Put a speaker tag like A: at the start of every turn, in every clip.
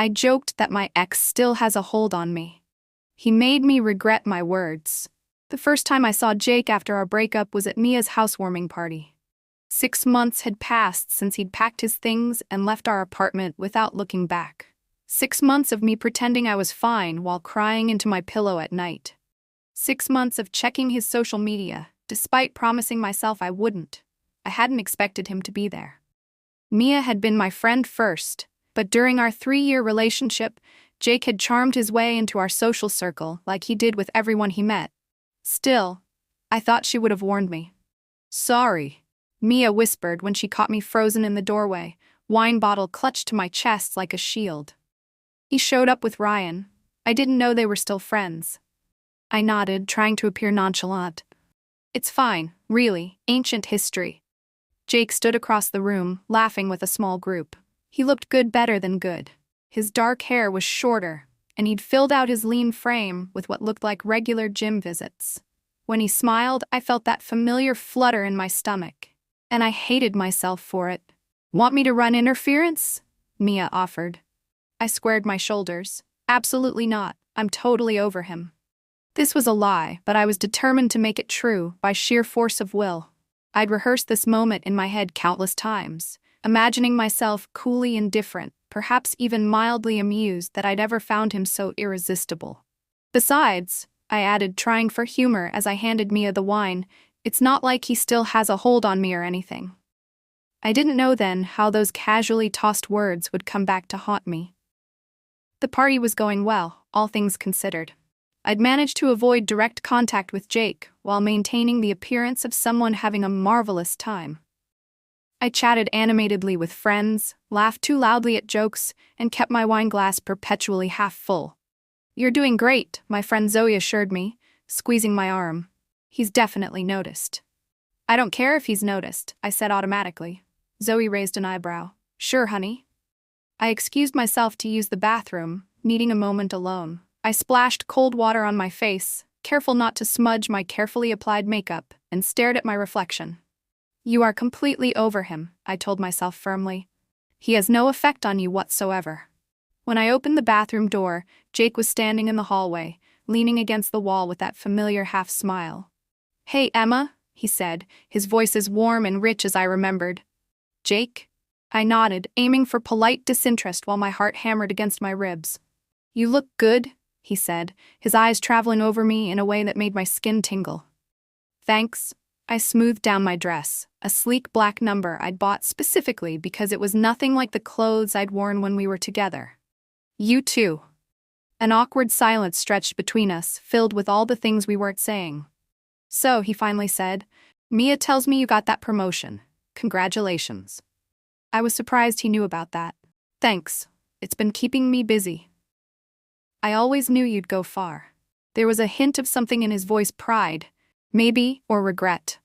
A: I joked that my ex still has a hold on me. He made me regret my words. The first time I saw Jake after our breakup was at Mia's housewarming party. 6 months had passed since he'd packed his things and left our apartment without looking back. 6 months of me pretending I was fine while crying into my pillow at night. 6 months of checking his social media, despite promising myself I wouldn't. I hadn't expected him to be there. Mia had been my friend first, but during our 3-year relationship, Jake had charmed his way into our social circle like he did with everyone he met. Still, I thought she would have warned me. "Sorry," Mia whispered when she caught me frozen in the doorway, wine bottle clutched to my chest like a shield. "He showed up with Ryan. I didn't know they were still friends." I nodded, trying to appear nonchalant. "It's fine, really, ancient history." Jake stood across the room, laughing with a small group. He looked good, better than good. His dark hair was shorter, and he'd filled out his lean frame with what looked like regular gym visits. When he smiled, I felt that familiar flutter in my stomach, and I hated myself for it. "Want me to run interference?" Mia offered. I squared my shoulders. "Absolutely not. I'm totally over him." This was a lie, but I was determined to make it true by sheer force of will. I'd rehearsed this moment in my head countless times, imagining myself coolly indifferent, perhaps even mildly amused that I'd ever found him so irresistible. "Besides," I added, trying for humor as I handed Mia the wine, "it's not like he still has a hold on me or anything." I didn't know then how those casually tossed words would come back to haunt me. The party was going well, all things considered. I'd managed to avoid direct contact with Jake while maintaining the appearance of someone having a marvelous time. I chatted animatedly with friends, laughed too loudly at jokes, and kept my wine glass perpetually half full. "You're doing great," my friend Zoe assured me, squeezing my arm. "He's definitely noticed." "I don't care if he's noticed," I said automatically. Zoe raised an eyebrow. "Sure, honey." I excused myself to use the bathroom, needing a moment alone. I splashed cold water on my face, careful not to smudge my carefully applied makeup, and stared at my reflection. "You are completely over him," I told myself firmly. "He has no effect on you whatsoever." When I opened the bathroom door, Jake was standing in the hallway, leaning against the wall with that familiar half-smile. "Hey, Emma," he said, his voice as warm and rich as I remembered. "Jake?" I nodded, aiming for polite disinterest while my heart hammered against my ribs. "You look good," he said, his eyes traveling over me in a way that made my skin tingle. "Thanks." I smoothed down my dress, a sleek black number I'd bought specifically because it was nothing like the clothes I'd worn when we were together. "You too." An awkward silence stretched between us, filled with all the things we weren't saying. "So," he finally said, "Mia tells me you got that promotion. Congratulations." I was surprised he knew about that. "Thanks. It's been keeping me busy." "I always knew you'd go far." There was a hint of something in his voice, pride, maybe, or regret.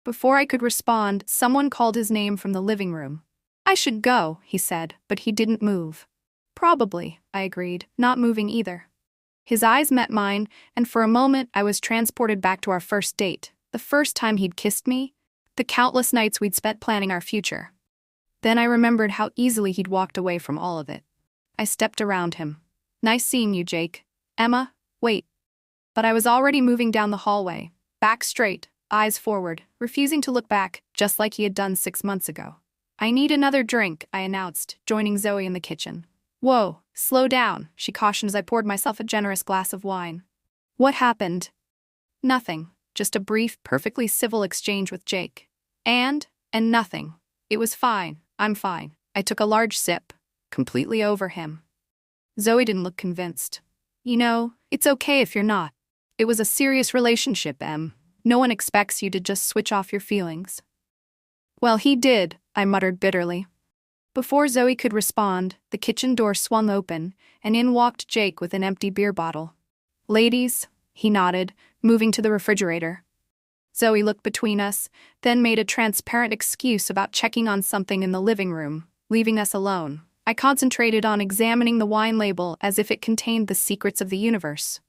A: Before I could respond, someone called his name from the living room. "I should go," he said, but he didn't move. "Probably," I agreed, not moving either. His eyes met mine, and for a moment I was transported back to our first date, the first time he'd kissed me, the countless nights we'd spent planning our future. Then I remembered how easily he'd walked away from all of it. I stepped around him. "Nice seeing you, Jake." "Emma, wait." But I was already moving down the hallway, back straight, eyes forward, refusing to look back, just like he had done 6 months ago. "I need another drink," I announced, joining Zoe in the kitchen. "Whoa, slow down," she cautioned as I poured myself a generous glass of wine. "What happened?" "Nothing, just a brief, perfectly civil exchange with Jake. And nothing. It was fine, I'm fine." I took a large sip, completely over him. Zoe didn't look convinced. "You know, it's okay if you're not. It was a serious relationship, Em. No one expects you to just switch off your feelings." "Well, he did," I muttered bitterly. Before Zoe could respond, the kitchen door swung open, and in walked Jake with an empty beer bottle. "Ladies," he nodded, moving to the refrigerator. Zoe looked between us, then made a transparent excuse about checking on something in the living room, leaving us alone. I concentrated on examining the wine label as if it contained the secrets of the universe.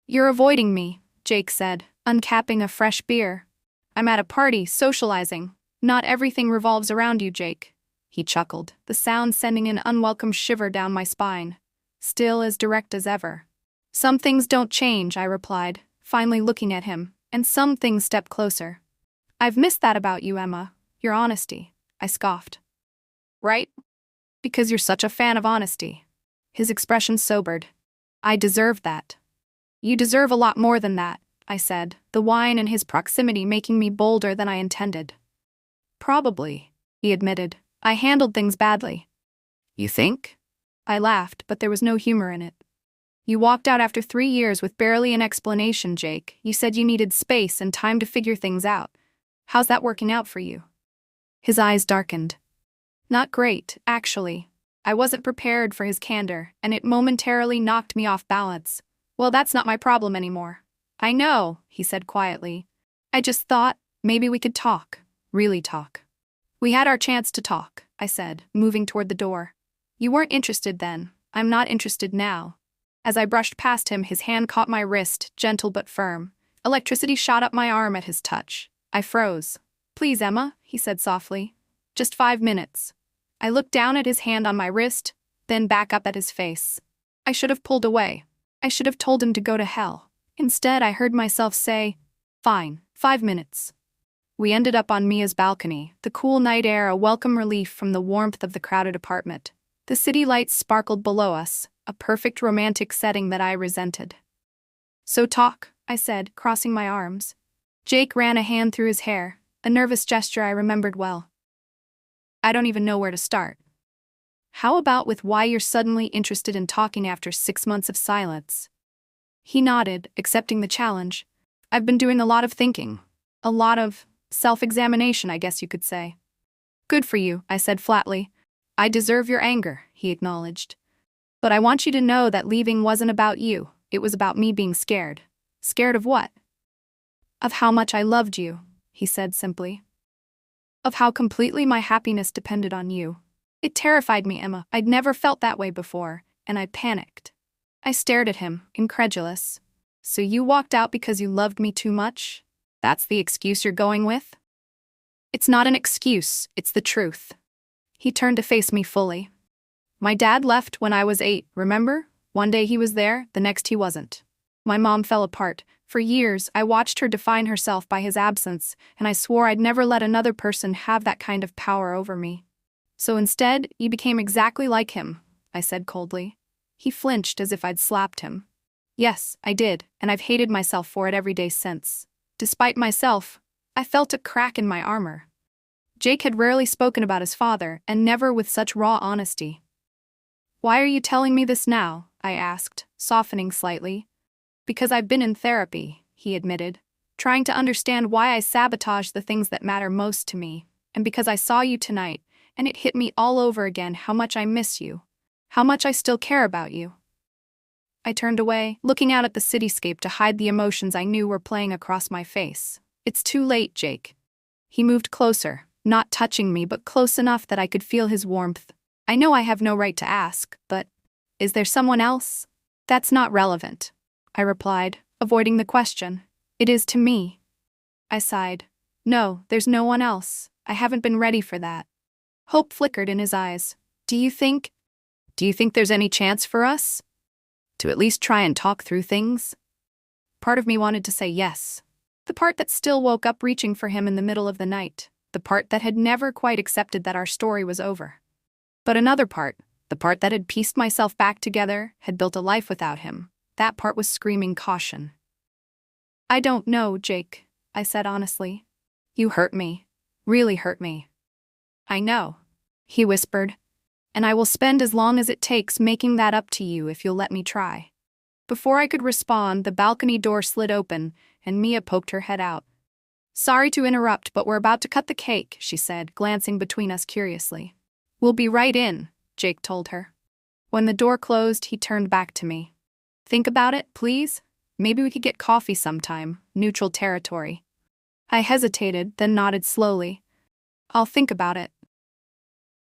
A: "You're avoiding me," Jake said, uncapping a fresh beer. "I'm at a party, socializing. Not everything revolves around you, Jake." he chuckled, the sound sending an unwelcome shiver down my spine. Still as direct as ever. Some things don't change, I replied, finally looking at him, and some things step closer. I've missed that about you, Emma, your honesty, I scoffed. Right? Because you're such a fan of honesty. His expression sobered. I deserve that. You deserve a lot more than that, I said, the wine and his proximity making me bolder than I intended. Probably, he admitted. I handled things badly. You think? I laughed, but there was no humor in it. You walked out after 3 years with barely an explanation, Jake. You said you needed space and time to figure things out. How's that working out for you? His eyes darkened. Not great, actually. I wasn't prepared for his candor, and it momentarily knocked me off balance. Well, that's not my problem anymore. I know, he said quietly. I just thought, maybe we could talk. Really talk. We had our chance to talk, I said, moving toward the door. You weren't interested then. I'm not interested now. As I brushed past him, his hand caught my wrist, gentle but firm. Electricity shot up my arm at his touch. I froze. Please, Emma, he said softly. Just 5 minutes. I looked down at his hand on my wrist, then back up at his face. I should have pulled away. I should have told him to go to hell. Instead, I heard myself say, fine, 5 minutes. We ended up on Mia's balcony, the cool night air a welcome relief from the warmth of the crowded apartment. The city lights sparkled below us, a perfect romantic setting that I resented. So talk, I said, crossing my arms. Jake ran a hand through his hair, a nervous gesture I remembered well. I don't even know where to start. How about with why you're suddenly interested in talking after 6 months of silence? He nodded, accepting the challenge. I've been doing a lot of thinking. A lot of self-examination, I guess you could say. Good for you, I said flatly. I deserve your anger, he acknowledged. But I want you to know that leaving wasn't about you. It was about me being scared. Scared of what? Of how much I loved you, he said simply. Of how completely my happiness depended on you. It terrified me, Emma. I'd never felt that way before, and I panicked. I stared at him, incredulous. So you walked out because you loved me too much? That's the excuse you're going with? It's not an excuse, it's the truth. He turned to face me fully. My dad left when I was 8, remember? One day he was there, the next he wasn't. My mom fell apart. For years, I watched her define herself by his absence, and I swore I'd never let another person have that kind of power over me. So instead, you became exactly like him, I said coldly. He flinched as if I'd slapped him. Yes, I did, and I've hated myself for it every day since. Despite myself, I felt a crack in my armor. Jake had rarely spoken about his father, and never with such raw honesty. Why are you telling me this now? I asked, softening slightly. Because I've been in therapy, he admitted, trying to understand why I sabotaged the things that matter most to me, and because I saw you tonight, and it hit me all over again how much I miss you, how much I still care about you. I turned away, looking out at the cityscape to hide the emotions I knew were playing across my face. It's too late, Jake. He moved closer, not touching me but close enough that I could feel his warmth. I know I have no right to ask, but is there someone else? That's not relevant, I replied, avoiding the question. It is to me. I sighed. No, there's no one else. I haven't been ready for that. Hope flickered in his eyes. Do you think there's any chance for us? To at least try and talk through things? Part of me wanted to say yes. The part that still woke up reaching for him in the middle of the night. The part that had never quite accepted that our story was over. But another part, the part that had pieced myself back together, had built a life without him. That part was screaming caution. I don't know, Jake, I said honestly. You hurt me. Really hurt me. I know, he whispered. And I will spend as long as it takes making that up to you if you'll let me try. Before I could respond, the balcony door slid open, and Mia poked her head out. Sorry to interrupt, but we're about to cut the cake, she said, glancing between us curiously. We'll be right in, Jake told her. When the door closed, he turned back to me. Think about it, please. Maybe we could get coffee sometime, neutral territory. I hesitated, then nodded slowly. I'll think about it.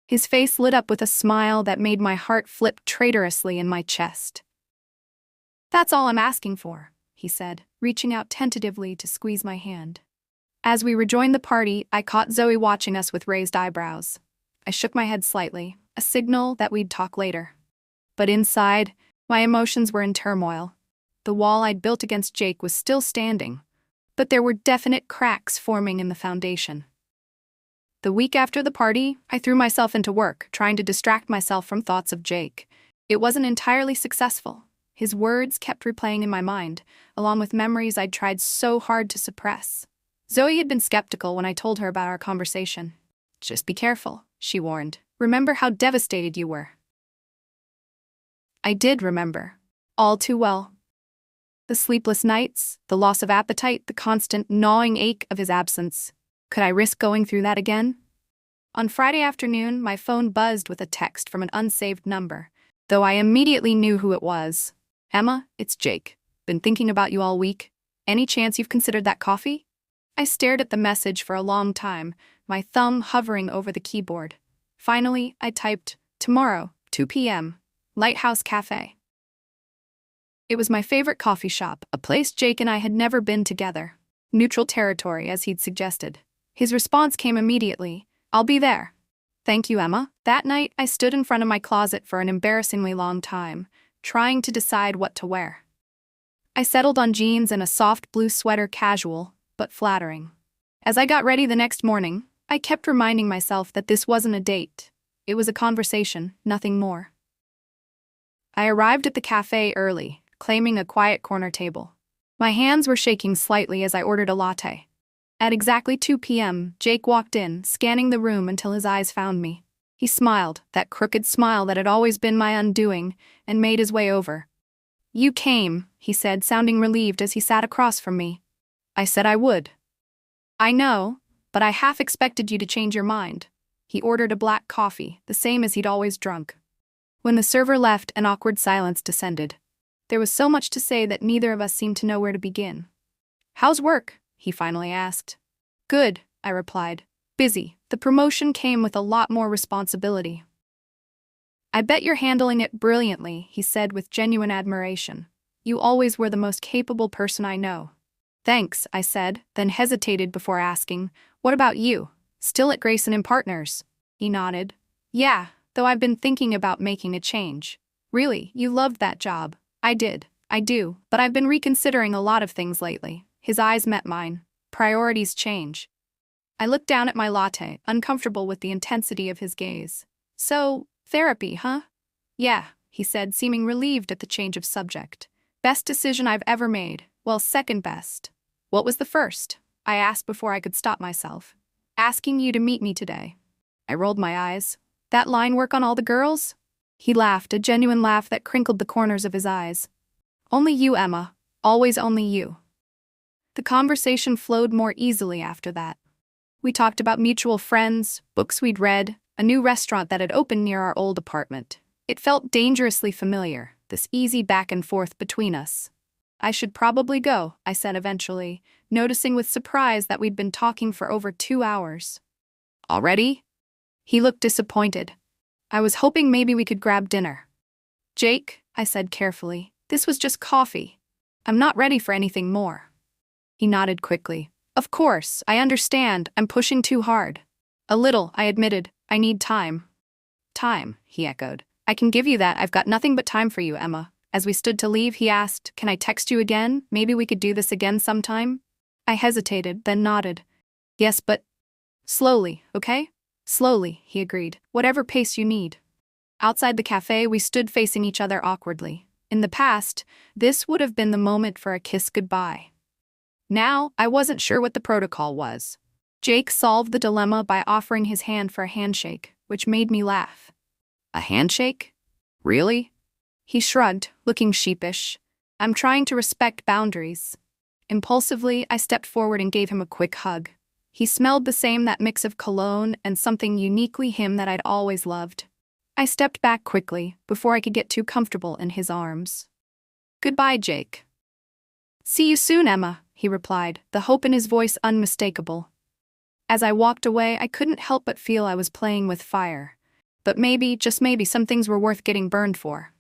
A: His face lit up with a smile that made my heart flip traitorously in my chest. That's all I'm asking for, he said, reaching out tentatively to squeeze my hand. As we rejoined the party, I caught Zoe watching us with raised eyebrows. I shook my head slightly, a signal that we'd talk later. But inside, my emotions were in turmoil. The wall I'd built against Jake was still standing, but there were definite cracks forming in the foundation. The week after the party, I threw myself into work, trying to distract myself from thoughts of Jake. It wasn't entirely successful. His words kept replaying in my mind, along with memories I'd tried so hard to suppress. Zoe had been skeptical when I told her about our conversation. "Just be careful," she warned. "Remember how devastated you were." I did remember. All too well. The sleepless nights, the loss of appetite, the constant gnawing ache of his absence. Could I risk going through that again? On Friday afternoon, my phone buzzed with a text from an unsaved number, though I immediately knew who it was. "Emma, it's Jake. Been thinking about you all week. Any chance you've considered that coffee?" I stared at the message for a long time, my thumb hovering over the keyboard. Finally, I typed, "Tomorrow, 2 p.m., Lighthouse Cafe." It was my favorite coffee shop, a place Jake and I had never been together. Neutral territory, as he'd suggested. His response came immediately, "I'll be there." "Thank you, Emma." That night, I stood in front of my closet for an embarrassingly long time, trying to decide what to wear. I settled on jeans and a soft blue sweater, casual, but flattering. As I got ready the next morning, I kept reminding myself that this wasn't a date. It was a conversation, nothing more. I arrived at the cafe early, claiming a quiet corner table. My hands were shaking slightly as I ordered a latte. At exactly 2 p.m., Jake walked in, scanning the room until his eyes found me. He smiled, that crooked smile that had always been my undoing, and made his way over. "You came," he said, sounding relieved as he sat across from me. "I said I would." "I know, but I half expected you to change your mind." He ordered a black coffee, the same as he'd always drunk. When the server left, an awkward silence descended. There was so much to say that neither of us seemed to know where to begin. "How's work?" he finally asked. "Good," I replied. "Busy. The promotion came with a lot more responsibility." "I bet you're handling it brilliantly," he said with genuine admiration. "You always were the most capable person I know." "Thanks," I said, then hesitated before asking, "What about you? Still at Grayson and Partners?" He nodded. "Yeah, though I've been thinking about making a change." "Really, you loved that job?" I do, but I've been reconsidering a lot of things lately." His eyes met mine. "Priorities change." I looked down at my latte, uncomfortable with the intensity of his gaze. "So, therapy, huh?" "Yeah," he said, seeming relieved at the change of subject. "Best decision I've ever made. Well, second best." "What was the first?" I asked before I could stop myself. "Asking you to meet me today." I rolled my eyes. "That line work on all the girls?" He laughed, a genuine laugh that crinkled the corners of his eyes. "Only you, Emma. Always only you." The conversation flowed more easily after that. We talked about mutual friends, books we'd read, a new restaurant that had opened near our old apartment. It felt dangerously familiar, this easy back and forth between us. "I should probably go," I said eventually, noticing with surprise that we'd been talking for over 2 hours. "Already?" He looked disappointed. "I was hoping maybe we could grab dinner." "Jake," I said carefully, "this was just coffee. I'm not ready for anything more." He nodded quickly. "Of course, I understand. I'm pushing too hard." "A little," I admitted. "I need time." "Time," he echoed. "I can give you that. I've got nothing but time for you, Emma." As we stood to leave, he asked, "Can I text you again? Maybe we could do this again sometime?" I hesitated, then nodded. "Yes, but slowly, okay?" "Slowly," he agreed. "Whatever pace you need." Outside the cafe, we stood facing each other awkwardly. In the past, this would have been the moment for a kiss goodbye. Now, I wasn't sure what the protocol was. Jake solved the dilemma by offering his hand for a handshake, which made me laugh. "A handshake? Really?" He shrugged, looking sheepish. "I'm trying to respect boundaries." Impulsively, I stepped forward and gave him a quick hug. He smelled the same, that mix of cologne and something uniquely him that I'd always loved. I stepped back quickly, before I could get too comfortable in his arms. "Goodbye, Jake." "See you soon, Emma," he replied, the hope in his voice unmistakable. As I walked away, I couldn't help but feel I was playing with fire. But maybe, just maybe, some things were worth getting burned for.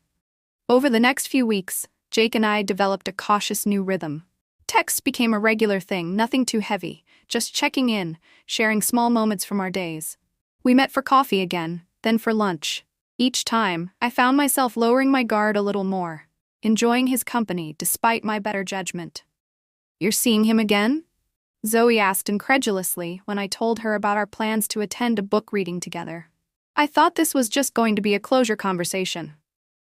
A: Over the next few weeks, Jake and I developed a cautious new rhythm. Texts became a regular thing, nothing too heavy, just checking in, sharing small moments from our days. We met for coffee again, then for lunch. Each time, I found myself lowering my guard a little more, enjoying his company despite my better judgment. "You're seeing him again?" Zoe asked incredulously when I told her about our plans to attend a book reading together. I thought this was just going to be a closure conversation.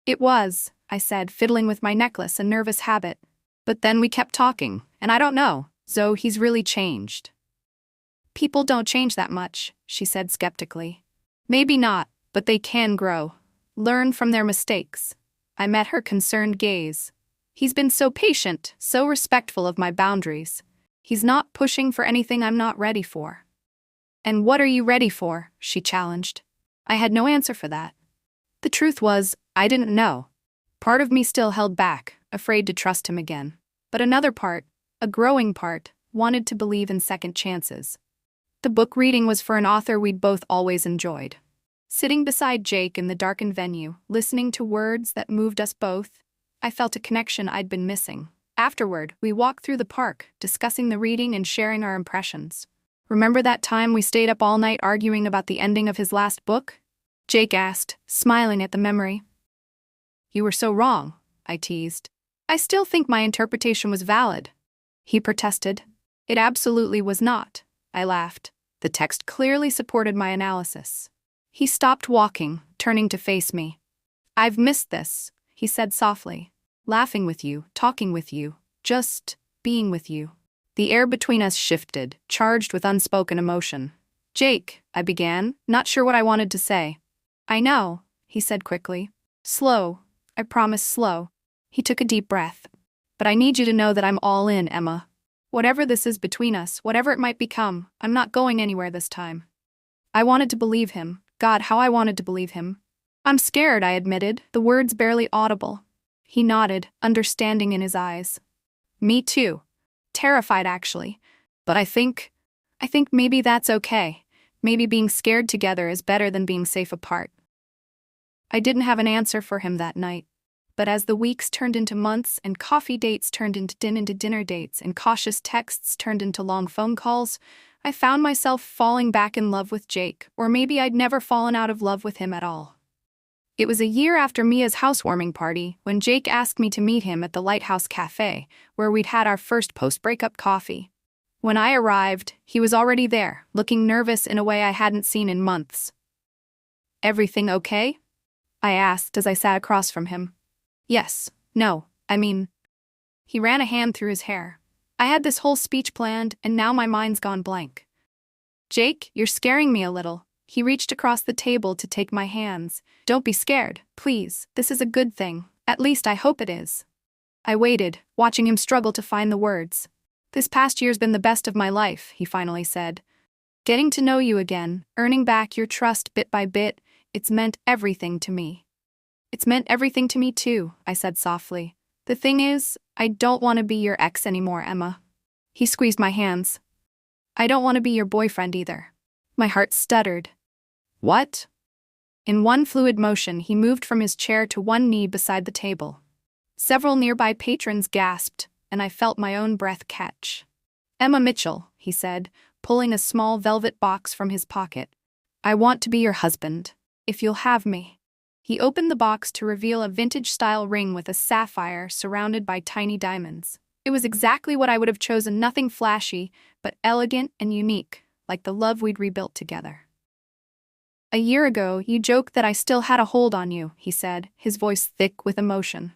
A: "It was," I said, fiddling with my necklace, a nervous habit. "But then we kept talking, and I don't know, Zoe, he's really changed." "People don't change that much," she said skeptically. "Maybe not, but they can grow. Learn from their mistakes." I met her concerned gaze. "He's been so patient, so respectful of my boundaries. He's not pushing for anything I'm not ready for." "And what are you ready for?" she challenged. I had no answer for that. The truth was, I didn't know. Part of me still held back, afraid to trust him again. But another part, a growing part, wanted to believe in second chances. The book reading was for an author we'd both always enjoyed. Sitting beside Jake in the darkened venue, listening to words that moved us both, I felt a connection I'd been missing. Afterward, we walked through the park, discussing the reading and sharing our impressions. "Remember that time we stayed up all night arguing about the ending of his last book?" Jake asked, smiling at the memory. "You were so wrong," I teased. "I still think my interpretation was valid." He protested. "It absolutely was not," I laughed. The text clearly supported my analysis. He stopped walking, turning to face me. "I've missed this," he said softly. "Laughing with you, talking with you, just being with you." The air between us shifted, charged with unspoken emotion. "Jake," I began, not sure what I wanted to say. "I know," he said quickly. "Slow. I promise slow." He took a deep breath. "But I need you to know that I'm all in, Emma. Whatever this is between us, whatever it might become, I'm not going anywhere this time." I wanted to believe him. God, how I wanted to believe him. "I'm scared," I admitted, the words barely audible. He nodded, understanding in his eyes. "Me too. Terrified, actually. But I think maybe that's okay. Maybe being scared together is better than being safe apart." I didn't have an answer for him that night. But as the weeks turned into months and coffee dates turned into dinner dates and cautious texts turned into long phone calls, I found myself falling back in love with Jake, or maybe I'd never fallen out of love with him at all. It was a year after Mia's housewarming party when Jake asked me to meet him at the Lighthouse Cafe, where we'd had our first post-breakup coffee. When I arrived, he was already there, looking nervous in a way I hadn't seen in months. "Everything okay?" I asked as I sat across from him. "Yes, no, I mean..." He ran a hand through his hair. I had this whole speech planned, and now my mind's gone blank. "Jake, you're scaring me a little." He reached across the table to take my hands. "Don't be scared, please. This is a good thing. At least I hope it is." I waited, watching him struggle to find the words. "This past year's been the best of my life," he finally said. "Getting to know you again, earning back your trust bit by bit, it's meant everything to me." "It's meant everything to me too," I said softly. "The thing is, I don't want to be your ex anymore, Emma." He squeezed my hands. "I don't want to be your boyfriend either." My heart stuttered. "What?" In one fluid motion, he moved from his chair to one knee beside the table. Several nearby patrons gasped, and I felt my own breath catch. "Emma Mitchell," he said, pulling a small velvet box from his pocket. "I want to be your husband, if you'll have me." He opened the box to reveal a vintage-style ring with a sapphire surrounded by tiny diamonds. It was exactly what I would have chosen, nothing flashy, but elegant and unique, like the love we'd rebuilt together. "A year ago, you joked that I still had a hold on you," he said, his voice thick with emotion.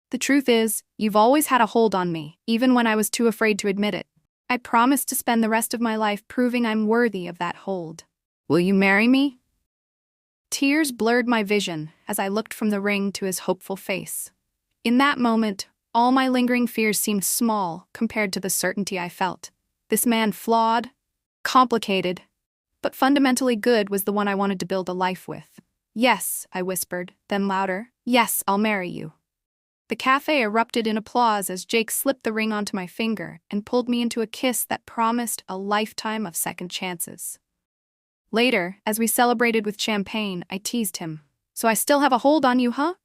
A: "The truth is, you've always had a hold on me, even when I was too afraid to admit it. I promise to spend the rest of my life proving I'm worthy of that hold. Will you marry me?" Tears blurred my vision as I looked from the ring to his hopeful face. In that moment, all my lingering fears seemed small compared to the certainty I felt. This man, flawed, complicated, but fundamentally good, was the one I wanted to build a life with. "Yes," I whispered, then louder, "Yes, I'll marry you." The cafe erupted in applause as Jake slipped the ring onto my finger and pulled me into a kiss that promised a lifetime of second chances. Later, as we celebrated with champagne, I teased him. "So I still have a hold on you, huh?"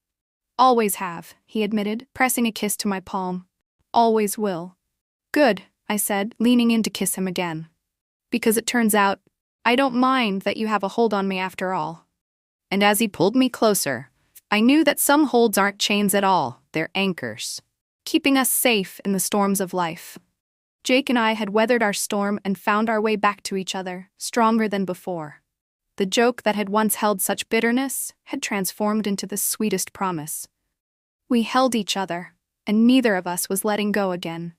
A: "Always have," he admitted, pressing a kiss to my palm. "Always will." "Good," I said, leaning in to kiss him again. "Because it turns out, I don't mind that you have a hold on me after all. And as he pulled me closer, I knew that some holds aren't chains at all, they're anchors, keeping us safe in the storms of life. Jake and I had weathered our storm and found our way back to each other, stronger than before. The joke that had once held such bitterness had transformed into the sweetest promise. We held each other, and neither of us was letting go again.